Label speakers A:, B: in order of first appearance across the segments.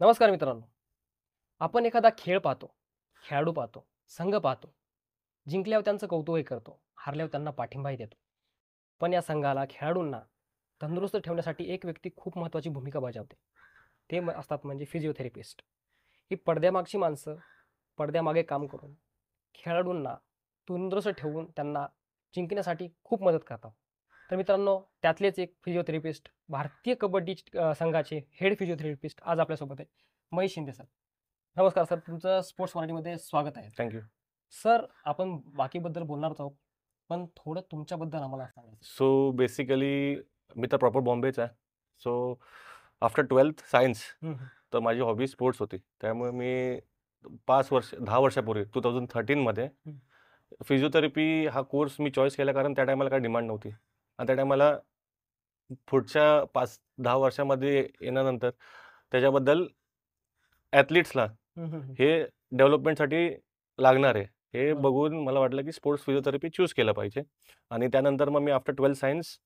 A: नमस्कार मित्रांनो. आपण एखादा खेळ पाहतो, खेळाडू पाहतो, संघ पाहतो. जिंकल्यावर त्यांचं कौतुकही करतो, हारल्यावर त्यांना पाठिंबाही देतो. पण या संघाला, खेळाडूंना तंदुरुस्त ठेवण्यासाठी एक व्यक्ती खूप महत्त्वाची भूमिका बजावते. ते असतात म्हणजे फिजिओथेरपिस्ट. ही पडद्यामागची माणसं पडद्यामागे काम करून खेळाडूंना तंदुरुस्त ठेवून त्यांना जिंकण्यासाठी खूप मदत करतात. तर मित्रांनो, त्यातलेच एक फिजिओथेरपिस्ट, भारतीय कबड्डी संघाचे हेड फिजिओथेरपिस्ट आज आपल्यासोबत आहे, महेश शिंदे सर. नमस्कार सर, तुमचं स्पोर्ट्स मराठीमध्ये स्वागत आहे.
B: थँक्यू.
A: सर, आपण बाकीबद्दल बोलणारच आहोत, पण थोडं तुमच्याबद्दल आम्हाला सांगायचं.
B: सो बेसिकली मी तर प्रॉपर बॉम्बेचा आहे. सो आफ्टर 12th सायन्स तर माझी हॉबी स्पोर्ट्स होती. त्यामुळे मी 10 वर्षापूर्वी 2013मध्ये फिजिओथेरपी हा कोर्स मी चॉईस केला, कारण त्या टायमाला काही डिमांड नव्हती. आणि त्या टायमाला पुढच्या 5-10 वर्षामध्ये येण्यानंतर त्याच्याबद्दल ॲथलीट्सला हे डेव्हलपमेंटसाठी लागणार आहे हे
A: बरोबर.
B: बघून मला वाटलं की स्पोर्ट्स फिजिओथेरपी चूज केलं पाहिजे. आणि त्यानंतर मग me after 12th science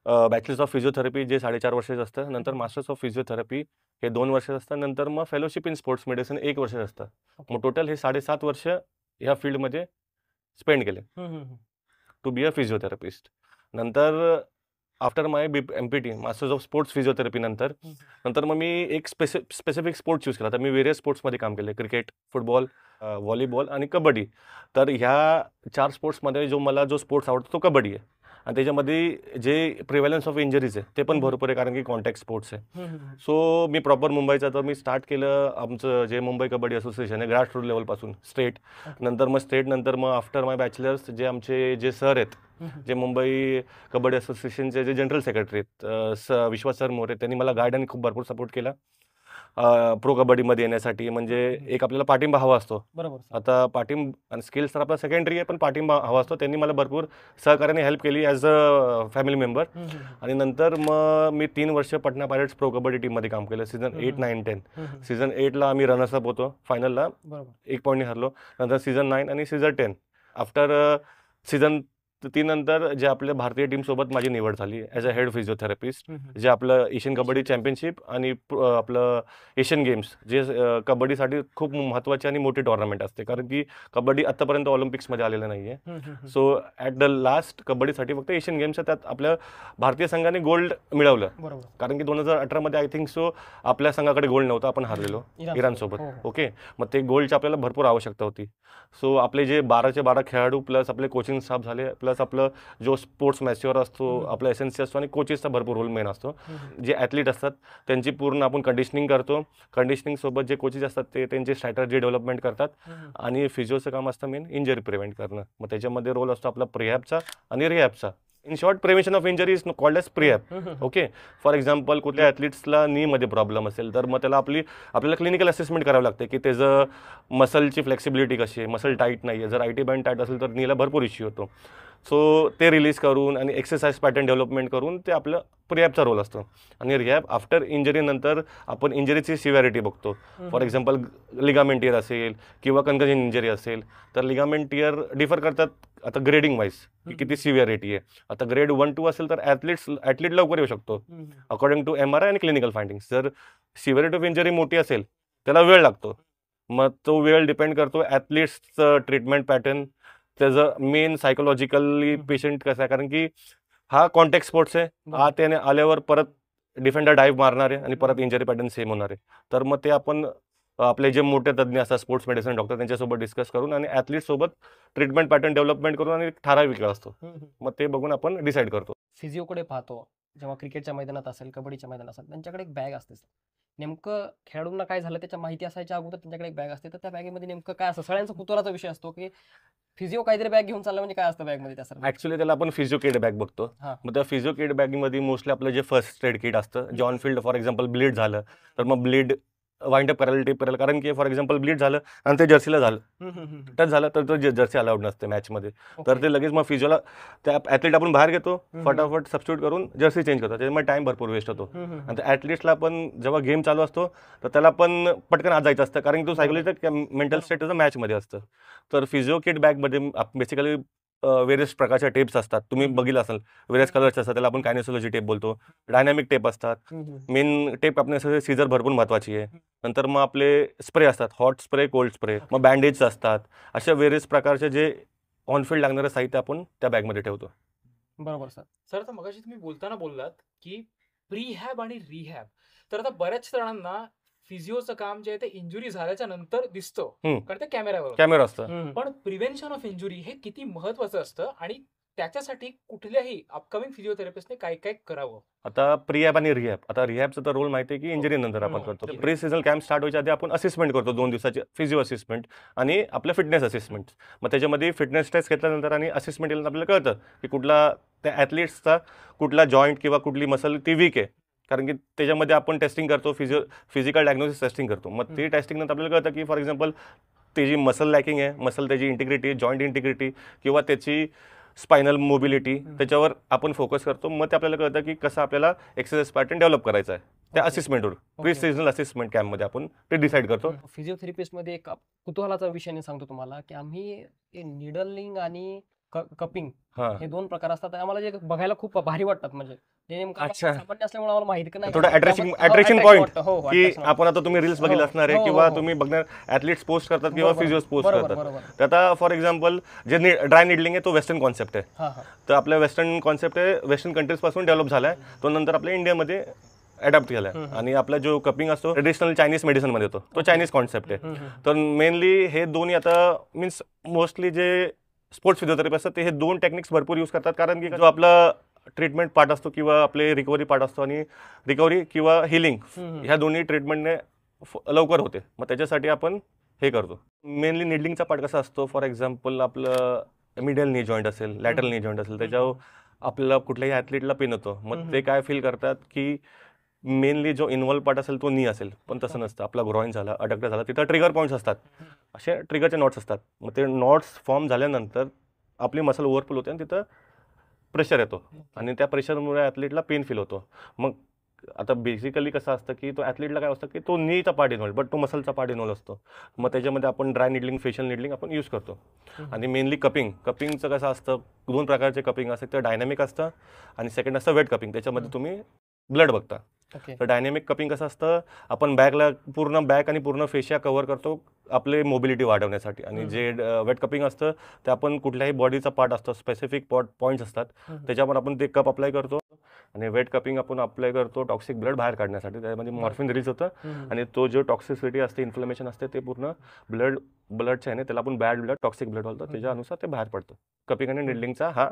B: bachelors of physiotherapy जे 4.5 वर्षाचं असतं, नंतर मास्टर्स ऑफ फिजिओथेरपी हे 2 वर्षाचं असतं, नंतर मग फेलोशिप इन स्पोर्ट्स मेडिसिन 1 वर्षाचं असतं. मग टोटल हे 7.5 वर्ष ह्या फील्डमध्ये स्पेंड केले टू बी अ फिजिओथेरपिस्ट. नंतर after my MPT masters of sports physiotherapy नंतर मग मी एक स्पेसिफिक स्पोर्ट चूज केला. तर मी वेरियस स्पोर्ट्समध्ये काम केले, क्रिकेट, फुटबॉल, व्हॉलीबॉल आणि कबड्डी. तर ह्या 4 स्पोर्ट्समध्ये मला जो स्पोर्ट्स आवडतो तो कबड्डी आहे. आणि त्याच्यामध्ये जे प्रिव्हॅलन्स ऑफ इंजरीज आहे ते पण भरपूर आहे, कारण की कॉन्टॅक्ट स्पोर्ट्स आहे. सो मी प्रॉपर मुंबईचा, तर मी स्टार्ट केलं आमचं जे मुंबई कबड्डी असोसिएशन आहे, ग्रास रूट लेवलपासून स्टेट. नंतर मग आफ्टर माय बॅचलर्स जे सर आहेत, जे मुंबई कबड्डी असोसिएशनचे जे जनरल सेक्रेटरी आहेत, विश्वास सर मोरे, त्यांनी मला गाईड आणि खूप भरपूर सपोर्ट केला प्रो कबड्डीमध्ये येण्यासाठी. म्हणजे एक आपल्याला पाठिंबा हवा असतो.
A: बरोबर.
B: आता पाठिंबा आणि स्किल्स तर आपला सेकंडरी आहे, पण पाठिंबा हवा असतो. त्यांनी मला भरपूर सहकार्याने हेल्प केली ॲज अ फॅमिली मेंबर. आणि नंतर मग मी 3 वर्ष पटना पायरेट्स प्रो कबड्डी टीममध्ये काम केलं, सीझन 8, 9, 10. सीझन 8ला आम्ही रनर्सअप होतो, फायनलला 1 पॉईंटने हरलो. नंतर सीझन 9 आणि सीझन 10. आफ्टर सीझन 3 नंतर जे आपल्या भारतीय टीमसोबत माझी निवड झाली ॲज अ हेड फिजिओथेरपिस्ट. जे आपलं एशियन कबड्डी चॅम्पियनशिप आणि आपलं एशियन गेम्स, जे कबड्डीसाठी खूप महत्त्वाची आणि मोठी टुर्नामेंट असते, कारण की कबड्डी आत्तापर्यंत ऑलिम्पिक्समध्ये आलेलं नाही आहे. सो ॲट द लास्ट कबड्डीसाठी फक्त एशियन गेम्स, त्यात आपल्या भारतीय संघाने गोल्ड मिळवलं. कारण की 2018मध्ये आय थिंक सो आपल्या संघाकडे गोल्ड नव्हता, आपण हारलेलो इराणसोबत. ओके, मग ते गोल्डची आपल्याला भरपूर आवश्यकता होती. सो आपले जे 12चे 12 खेळाडू प्लस आपले कोचिंग स्टाफ झाले, प्लस आपलं जो स्पोर्ट्स मॅच्युअर असतो, आपला एसएनसी असतो, आणि कोचेसचा भरपूर रोल मेन असतो. जे ॲथलीट असतात त्यांची पूर्ण आपण कंडिशनिंग करतो. कंडिशनिंगसोबत जे कोचेस असतात ते त्यांची स्ट्रॅटर्जी डेव्हलपमेंट करतात. आणि फिजिओचं काम असतं मेन इंजरी प्रिव्हेंट करणं. मग त्याच्यामध्ये रोल असतो आपला प्रिहॅबचा आणि रिहॅबचा. In short, prevention of injury is called as prehab. Okay, for example कुठल्या ॲथलीट्सला नीमध्ये प्रॉब्लेम असेल, तर मग त्याला आपल्याला क्लिनिकल असेसमेंट करावं लागते की त्याचं मसलची फ्लेक्सिबिलिटी कशी आहे, मसल टाईट नाही आहे. जर IT बँड टाईट असेल तर नीला भरपूर इश्यू होतो. सो ते रिलीज करून आणि एक्सरसाइज पॅटर्न डेव्हलपमेंट करून ते आपलं प्रिहॅबचा रोल असतो. आणि रिहॅब आफ्टर इंजरीनंतर आपण इंजरीची सिव्हिरिटी बघतो. फॉर एक्झाम्पल लिगामेंट टियर असेल किंवा कन्कजन इंजरी असेल, तर लिगामेंट टियर डिफर करतात आता ग्रेडिंग वाईज की किती सिव्हिरिटी आहे. आता ग्रेड 1-2 असेल तर ॲथलीट लवकर येऊ शकतो अकॉर्डिंग टू MRI आणि क्लिनिकल फाइंडिंग्स. जर सिव्हिरिटी ऑफ इंजरी मोठी असेल त्याला वेळ लागतो. मग तो वेळ डिपेंड करतो ॲथलीट्सचं ट्रीटमेंट पॅटर्न, त्याचं मेन सायकोलॉजिकली पेशंट कसं आहे, कारण की हा कॉन्टॅक्ट स्पोर्ट्स आहे. त्याने आल्यावर परत डिफेंडर डाईव्ह मारणार आहे आणि परत इंजरी पॅटर्न सेम होणार आहे. तर मग ते आपण आपले जे मोठे तज्ज्ञ असतात, स्पोर्ट्स मेडिसिन डॉक्टर, त्यांच्यासोबत डिस्कस करून आणि ॲथलीटसोबत ट्रीटमेंट पॅटर्न डेव्हलपमेंट करून आणि ठराविक वेळ असतो, मग ते बघून आपण डिसाईड करतो.
A: फिजिओकडे पाहतो, जेव्हा क्रिकेटच्या मैदानात असेल, कबड्डीच्या मैदानात असेल, त्यांच्याकडे एक बॅग असते. नेमकं खेळाडूंना काय झालं त्याच्या माहिती असायच्या अगोदर त्यांच्याकडे एक बॅग असते. तर त्या बॅगेमध्ये नेमकं काय असतं? सगळ्यांचा कुतूहलाचा विषय असतो की फिजिओ काहीतरी बॅग घेऊन चाललं म्हणजे काय असतं बॅगमध्ये त्या सर्व.
B: ॲक्च्युली त्याला आपण फिजिओ किट बॅग बघतो. मग त्या फिजिओ किट बॅगमध्ये मोस्टली आपलं जे फर्स्ट एड किट असतं, John field for example bleed झालं तर मग ब्लीड वाइंड अप करायला, टेप करायला, कारण की फॉर एक्झाम्पल ब्लीड झालं आणि ते जर्सीला झालं, टच झालं तर तो जर्सी अलाउड नसते मॅचमध्ये. तर ते लगेच मग फिजिओला त्या ॲथलीट आपण बाहेर घेतो, फटाफट सबस्टिट्यूट करून जर्सी चेंज करतो. त्याच्यामुळे टाईम भरपूर वेस्ट होतो. आणि त्या ॲथलीट्सला पण जेव्हा गेम चालू असतो तर त्याला पण पटकन आत जायचं असतं, कारण की तो सायकोलॉजिकल मेंटल स्टेट त्याचं मॅचमध्ये असतं. तर फिजिओ किट बॅगमध्ये बेसिकली वेरियस प्रकारच्या टेप्स असतात. तुम्ही बघितलं असेल, वेरियस कलर्स असतात, त्याला आपण कायनेसोलॉजी टेप बोलतो. डायनॅमिक टेप असतात. मेन टेप आपल्यासाठी सीझर भरपूर महत्त्वाची आहे. नंतर मग आपले स्प्रे असतात, हॉट स्प्रे, कोल्ड स्प्रे, मग बँडेज असतात. अशा वेरियस प्रकारचे जे ऑनफिल्ड लागणारं साहित्य आपण त्या बॅगमध्ये ठेवतो.
A: बरोबर सर.
C: सर आता मगाशी तुम्ही बोलताना बोललात की प्रीहॅब आणि रिहॅब. तर आता बऱ्याच जणांना फिजिओचं काम जे आहे ते इंजुरी झाल्याच्या नंतर दिसतं, कारण ते कॅमेऱ्यावर होतं.
B: कॅमेरा असतं.
C: पण प्रिव्हेन्शन ऑफ इंजुरी हे किती महत्वाचं असतं आणि त्याच्यासाठी कुठल्याही अपकमिंग फिजिओथेरपिस्टने काय काय करावं?
B: आता प्रीहॅब आणि रिहॅब. आता रिहॅबचा तर रोल माहिती आहे की इंजुरी नंतर आपण करतो. प्री सीझन कॅम्प स्टार्ट व्हायच्या आधी आपण असेसमेंट करतो, 2 दिवसाची फिजिओ असेसमेंट आणि आपलं फिटनेस असेसमेंट. मग त्याच्यामध्ये फिटनेस टेस्ट घेतल्यानंतर आणि असेसमेंट केल्यानंतर आपल्याला कळतं की कुठला त्या ॲथलीट्सचा कुठला जॉईंट किंवा कुठली मसल ती वीक आहे. कारण की त्याच्यामध्ये आपण टेस्टिंग करतो, फिजिकल डायग्नोसिस टेस्टिंग करतो. मग ती टेस्टिंग नंतर आपल्याला कळतं की फॉर एक्झाम्पल त्याची मसल लॅकिंग आहे, मसल त्याची इंटिग्रिटी, जॉईंट इंटिग्रिटी किंवा त्याची स्पायनल मोबिलिटी, त्याच्यावर आपण फोकस करतो. मग ते आपल्याला कळतं की कसं आपल्याला एक्सरसाइज पॅटर्न डेव्हलप करायचा आहे. त्या असेसमेंटवर प्री सीझनल असेसमेंट कॅम्पमध्ये आपण ते डिसाईड करतो.
A: फिजिओथेरपिस्टमध्ये एक कुतूहलाचा विषय सांगतो तुम्हाला की आम्ही निडलिंग आणि कपिंग हे 2 प्रकार असतात. आम्हाला जे बघायला खूप भारी वाटतात, म्हणजे ते नेमकं
B: अच्छा.
A: सामान्य असल्यामुळे आम्हाला माहिती नाही.
B: थोडं अट्रॅक्शन पॉईंट की आपण आता तुम्ही रील्स बघितलं असणार आहे किंवा तुम्ही बघणार ॲथलीट्स पोस्ट करतात किंवा फिजिओज पोस्ट करतात. तर आता फॉर एक्झाम्पल जे ड्राय निडलिंग आहे तो वेस्टर्न कॉन्सेप्ट आहे. तर आपल्या वेस्टर्न कॉन्सेप्ट आहे, वेस्टर्न कंट्रीजपासून डेव्हलप झाला आहे. तो नंतर आपल्या इंडियामध्ये अडॅप्ट केला आहे. आणि आपला जो कपिंग असतो ट्रेडिशनल चायनीज मेडिसिनमध्ये येतो, तो चायनीज कॉन्सेप्ट आहे. तर मेनली हे दोन्ही आता मीन्स मोस्टली जे स्पोर्ट्स फिजिओथेरपी असतात ते हे 2 टेक्निक्स भरपूर यूज करतात. कारण की जो आपला ट्रीटमेंट पार्ट असतो किंवा आपले रिकव्हरी पार्ट असतो आणि रिकव्हरी किंवा हिलिंग ह्या दोन्ही ट्रीटमेंटने लवकर होते. मग त्याच्यासाठी आपण हे करतो. मेनली निडलिंगचा पार्ट कसा असतो, फॉर एक्झाम्पल आपलं मिडल नी जॉईंट असेल, लॅटरल नी जॉईंट असेल, त्याच्यावर आपल्याला कुठल्याही ॲथलीटला पेन होतो. मग ते काय फील करतात की मेनली जो इन्व्हॉल्व पार्ट असेल तो नी असेल, पण तसं नसतं. आपला ग्रॉइन झाला, अडक्टर झाला, तिथं ट्रिगर पॉईंट्स असतात, असे ट्रिगरचे नॉट्स असतात. मग ते नॉट्स फॉर्म झाल्यानंतर आपली मसल ओव्हरपुल होते आणि तिथं प्रेशर येतो आणि त्या प्रेशरमुळे ॲथलीटला पेन फील होतो. मग आता बेसिकली कसं असतं की तो ॲथलीटला काय असतं की तो नीचा पार्ट इन्व्हॉल्व, बट तो मसलचा पार्ट इन्व्हॉल्व असतो. मग त्याच्यामध्ये आपण ड्राय निडलिंग, फेशियल निडलिंग आपण यूज करतो. आणि मेनली कपिंगचं कसं असतं, 2 प्रकारचे कपिंग असतं. तर डायनॅमिक असतं आणि सेकंड असतं वेट कपिंग. त्याच्यामध्ये तुम्ही ब्लड बघता. तर डायनॅमिक कपिंग कसं असतं, आपण बॅकला पूर्ण बॅक आणि पूर्ण फेशिया कव्हर करतो आपले मोबिलिटी वाढवण्यासाठी. आणि जे वेट कपिंग असतं ते आपण कुठल्याही बॉडीचा पार्ट असतो, स्पेसिफिक पॉईंट्स असतात, त्याच्यावर आपण ते कप अप्लाय करतो. आणि वेट कपिंग आपण अप्लाय करतो टॉक्सिक ब्लड बाहेर काढण्यासाठी. त्यामध्ये मॉर्फिन रिलीज होतं आणि तो जो टॉक्सिसिटी असते, इन्फ्लमेशन असते, ते पूर्ण ब्लडच्या आहे त्याला आपण बॅड ब्लड, टॉक्सिक ब्लड बोलतो, त्याच्यानुसार ते बाहेर पडतं. कपिंग आणि निडलिंगचा हा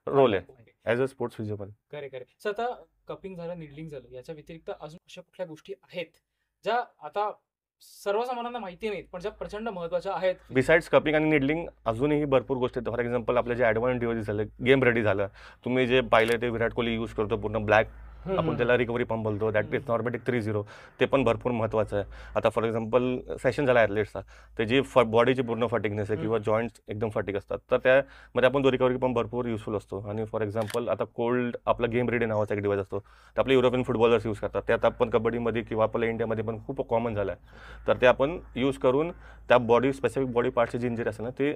B: रोल आहे as a sports physio.
C: Correct. Sir आता कपिंग झालं, निडलिंग झालं, याच्या व्यतिरिक्त अजून अशा कुठल्या गोष्टी आहेत ज्या आता सर्वसामान्यांना माहिती नाहीत पण ज्या प्रचंड महत्वाच्या आहेत?
B: बिसाइड्स कपिंग आणि निडलिंग अजूनही भरपूर गोष्टी आहेत. फॉर एक्झाम्पल आपले जे ॲडव्हान्स डिव्हाइस झालं, गेम रेडी झालं, तुम्ही जे पाहिलं ते विराट कोहली यूज करतो पूर्ण ब्लॅक, आपण त्याला रिकव्हरी पंप बोलतो, दॅट इज नॉर्मॅटिक 30, ते पण भरपूर महत्त्वाचं आहे. आता फॉर एक्झाम्पल सेशन झाला ॲथलीट्सचा, त्याची बॉडीची पूर्ण फटिकनेस आहे किंवा जॉईंट्स एकदम फटिक असतात, तर त्यामध्ये आपण तो रिकव्हरी पंप भरपूर युजफुल असतो. आणि फॉर एक्झाम्पल आता कोल्ड आपला गेम रेडी नावाचा एक डिव्हाइस असतो, तर आपले युरोपियन फुटबॉलर्स यूज करतात. त्यात आपण कबड्डीमध्ये किंवा आपल्या इंडियामध्ये पण खूप कॉमन झालं आहे. तर ते आपण यूज करून त्या बॉडी स्पेसिफिक बॉडी पार्टची जी इंजरी असेल ना, ते